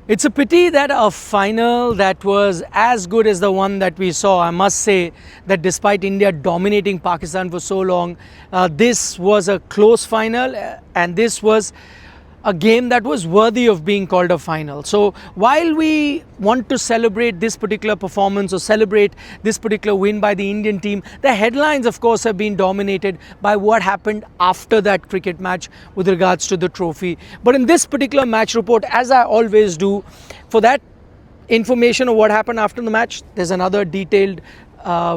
It's a pity that a final that was as good as the one that we saw. I must say that despite India dominating Pakistan for so long, this was a close final, and this was a game that was worthy of being called a final. So while we want to celebrate this particular performance or celebrate this particular win by the Indian team, the headlines of course have been dominated by what happened after that cricket match with regards to the trophy. But in this particular match report, as I always do, for that information of what happened after the match, there's another detailed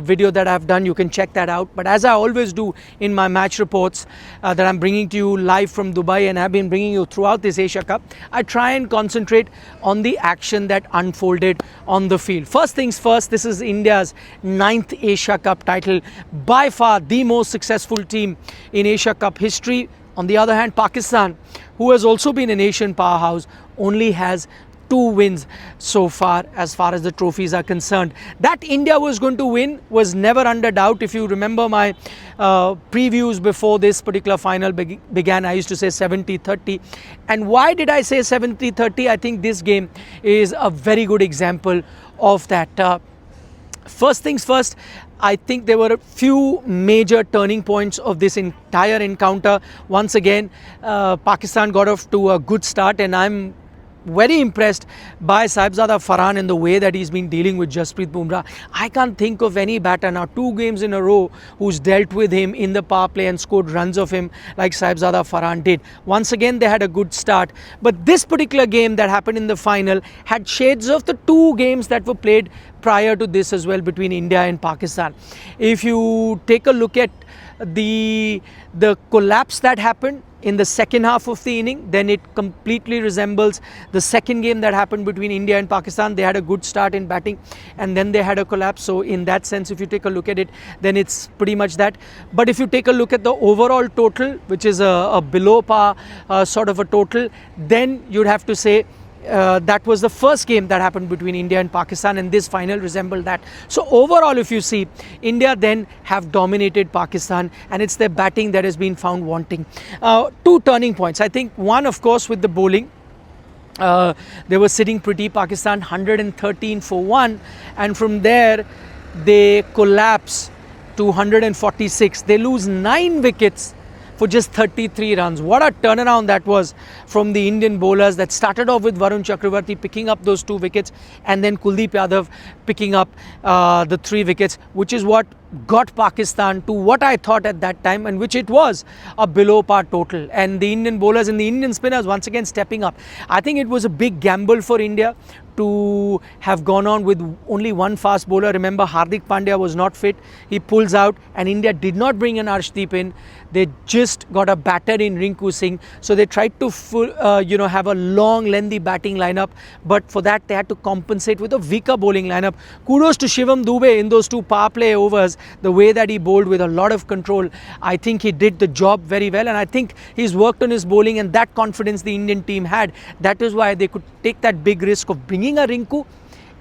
video that I've done. You can check that out. But as I always do in my match reports that I'm bringing to you live from Dubai and have been bringing you throughout this Asia Cup, I try and concentrate on the action that unfolded on the field. First things first, this is India's 9th Asia Cup title, by far the most successful team in Asia Cup history. On the other hand, Pakistan, who has also been an Asian powerhouse, only has 2 wins so far as the trophies are concerned. That India was going to win was never under doubt. If you remember my previews before this particular final began, I used to say 70-30. And why did I say 70-30? I think this game is a very good example of that. First things first, I think there were a few major turning points of this entire encounter. Once again, Pakistan got off to a good start, and I'm very impressed by Sahibzada Farhan in the way that he's been dealing with Jasprit Bumrah. I can't think of any batter now, 2 games in a row, who's dealt with him in the power play and scored runs of him like Sahibzada Farhan did. Once again, they had a good start. But this particular game that happened in the final had shades of the 2 games that were played prior to this as well between India and Pakistan. If you take a look at the collapse that happened in the second half of the inning, then it completely resembles the second game that happened between India and Pakistan. They had a good start in batting and then they had a collapse. So in that sense, if you take a look at it, then it's pretty much that. But if you take a look at the overall total, which is a below par sort of a total, then you'd have to say that was the first game that happened between India and Pakistan, and this final resembled that. So overall, if you see, India then have dominated Pakistan, and it's their batting that has been found wanting. 2 turning points. I think one, of course, with the bowling. They were sitting pretty. Pakistan 113 for 1, and from there they collapse to 146. They lose 9 wickets for just 33 runs. What a turnaround that was from the Indian bowlers that started off with Varun Chakravarti picking up those 2 wickets, and then Kuldeep Yadav picking up the 3 wickets, which is what got Pakistan to what I thought at that time, and which it was a below par total. And the Indian bowlers and the Indian spinners once again stepping up. I think it was a big gamble for India to have gone on with only 1 fast bowler. Remember, Hardik Pandya was not fit. He pulls out, and India did not bring an Arshdeep in. They just got a batter in Rinku Singh. So they tried to have a long, lengthy batting lineup. But for that, they had to compensate with a weaker bowling lineup. Kudos to Shivam Dube in those 2 power play overs. The way that he bowled with a lot of control, I think he did the job very well. And I think he's worked on his bowling, and that confidence the Indian team had. That is why they could take that big risk of bringing a Rinku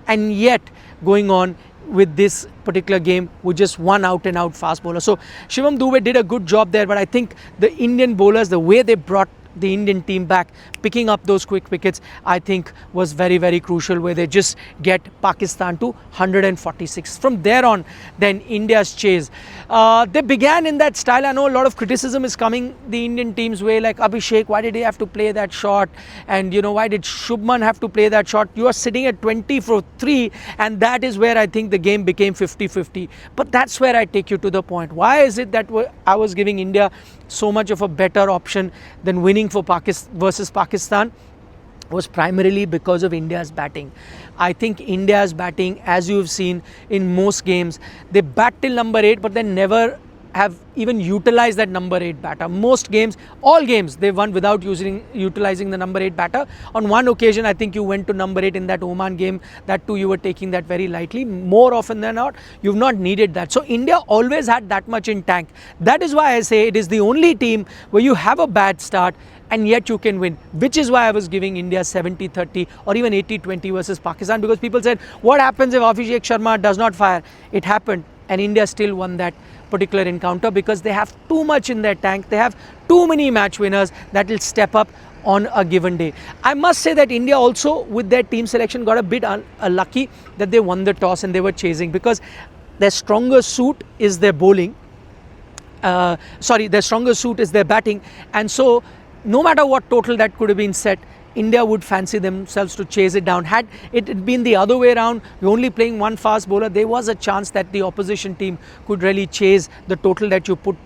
and yet going on with this particular game with just 1 out-and-out fast bowler. So Shivam Dube did a good job there, but I think the Indian bowlers, the way they brought the Indian team back, picking up those quick wickets, I think was very, very crucial, where they just get Pakistan to 146. From there on, then India's chase. They began in that style. I know a lot of criticism is coming the Indian team's way, like Abhishek, why did he have to play that shot? And why did Shubman have to play that shot? You are sitting at 20 for 3, and that is where I think the game became 50-50. But that's where I take you to the point. Why is it that I was giving India so much of a better option than winning for Pakistan versus Pakistan? Was primarily because of India's batting. I think India's batting, as you've seen in most games, they bat till number 8, but they never have even utilized that number 8 batter. Most games, all games, they won without utilizing the number 8 batter. On one occasion, I think you went to number 8 in that Oman game. That too, you were taking that very lightly. More often than not, you've not needed that. So India always had that much in tank. That is why I say it is the only team where you have a bad start and yet you can win, which is why I was giving India 70-30 or even 80-20 versus Pakistan, because people said, what happens if Abhishek Sharma does not fire? It happened. and India still won that particular encounter because they have too much in their tank. They have too many match winners that will step up on a given day. I must say that India also, with their team selection, got a bit unlucky that they won the toss and they were chasing, because their stronger suit is their bowling. Their stronger suit is their batting, and so no matter what total that could have been set, India would fancy themselves to chase it down. Had it been the other way around, you're only playing one fast bowler, there was a chance that the opposition team could really chase the total that you put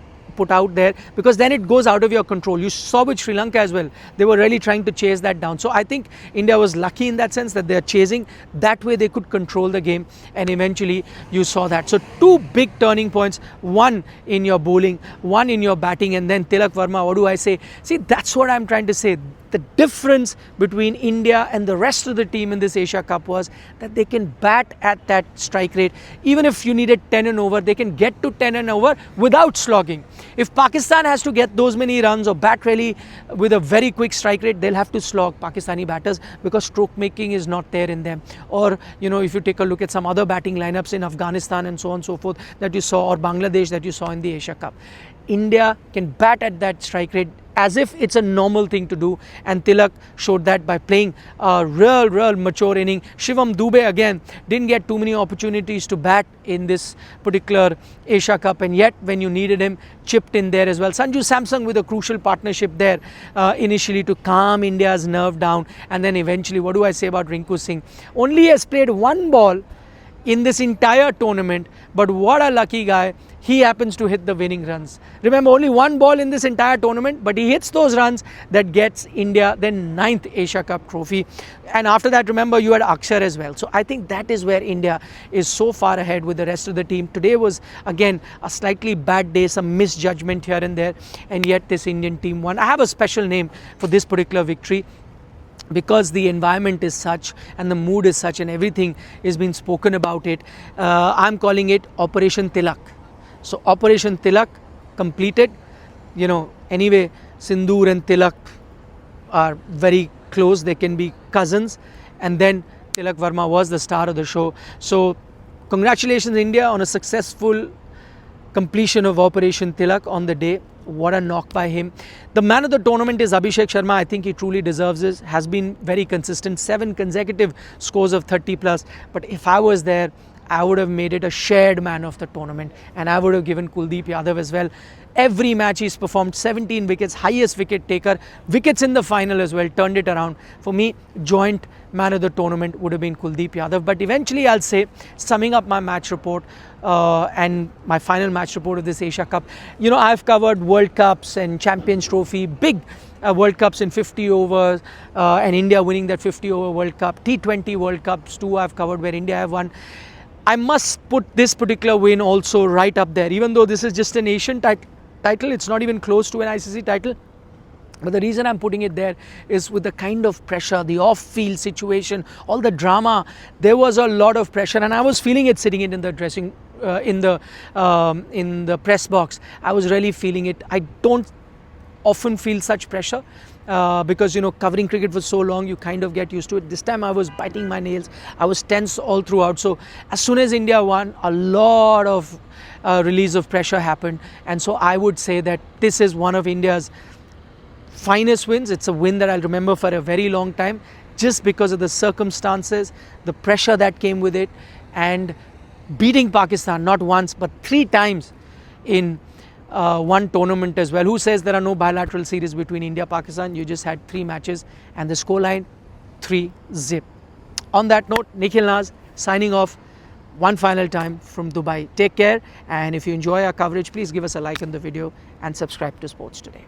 out there, because then it goes out of your control. You saw with Sri Lanka as well, they were really trying to chase that down. So I think India was lucky in that sense that they are chasing. That way they could control the game, and eventually you saw that. So two big turning points, one in your bowling, one in your batting, and then Tilak Varma, what do I say? See, that's what I'm trying to say. The difference between India and the rest of the team in this Asia Cup was that they can bat at that strike rate. Even if you needed 10 and over, they can get to 10 and over without slogging. If Pakistan has to get those many runs or bat really with a very quick strike rate, they'll have to slog Pakistani batters, because stroke making is not there in them. Or, if you take a look at some other batting lineups in Afghanistan and so on and so forth that you saw, or Bangladesh that you saw in the Asia Cup, India can bat at that strike rate as if it's a normal thing to do, and Tilak showed that by playing a real mature inning. Shivam Dube again didn't get too many opportunities to bat in this particular Asia Cup, and yet when you needed him, chipped in there as well. Sanju, Samson with a crucial partnership there initially to calm India's nerve down, and then eventually, what do I say about Rinku Singh? Only has played one ball in this entire tournament, but what a lucky guy. He happens to hit the winning runs. Remember, only one ball in this entire tournament, but he hits those runs that gets India their 9th Asia Cup trophy. And after that, remember, you had Akshar as well. So I think that is where India is so far ahead with the rest of the team. Today was, again, a slightly bad day, some misjudgment here and there, and yet this Indian team won. I have a special name for this particular victory, because the environment is such and the mood is such and everything is being spoken about it. I'm calling it Operation Tilak. So Operation Tilak completed. Anyway, Sindoor and Tilak are very close. They can be cousins. And then Tilak Varma was the star of the show. So congratulations, India, on a successful completion of Operation Tilak on the day. What a knock by him. The man of the tournament is Abhishek Sharma. I think he truly deserves it. Has been very consistent. 7 consecutive scores of 30 plus. But if I was there, I would have made it a shared man of the tournament, and I would have given Kuldeep Yadav as well. Every match he's performed, 17 wickets, highest wicket taker, wickets in the final as well, turned it around. For me, joint man of the tournament would have been Kuldeep Yadav. But eventually I'll say, summing up my match report and my final match report of this Asia Cup, I've covered World Cups and Champions Trophy, big World Cups in 50 overs, and India winning that 50 over World Cup. T20 World Cups too I've covered, where India have won. I must put this particular win also right up there. Even though this is just an Asian title, it's not even close to an ICC title. But the reason I'm putting it there is with the kind of pressure, the off-field situation, all the drama. There was a lot of pressure, and I was feeling it sitting in the dressing, in the press box. I was really feeling it. I don't often feel such pressure. Because covering cricket for so long, you kind of get used to it. This time I was biting my nails. I was tense all throughout. So as soon as India won, a lot of release of pressure happened, and so I would say that this is one of India's finest wins. It's a win that I'll remember for a very long time, just because of the circumstances, the pressure that came with it, and beating Pakistan not once but 3 times in one tournament as well. Who says there are no bilateral series between India and Pakistan? You just had 3 matches, and the scoreline 3-zip. On that note, Nikhil signing off one final time from Dubai. Take care, and if you enjoy our coverage, please give us a like on the video and subscribe to Sports Today.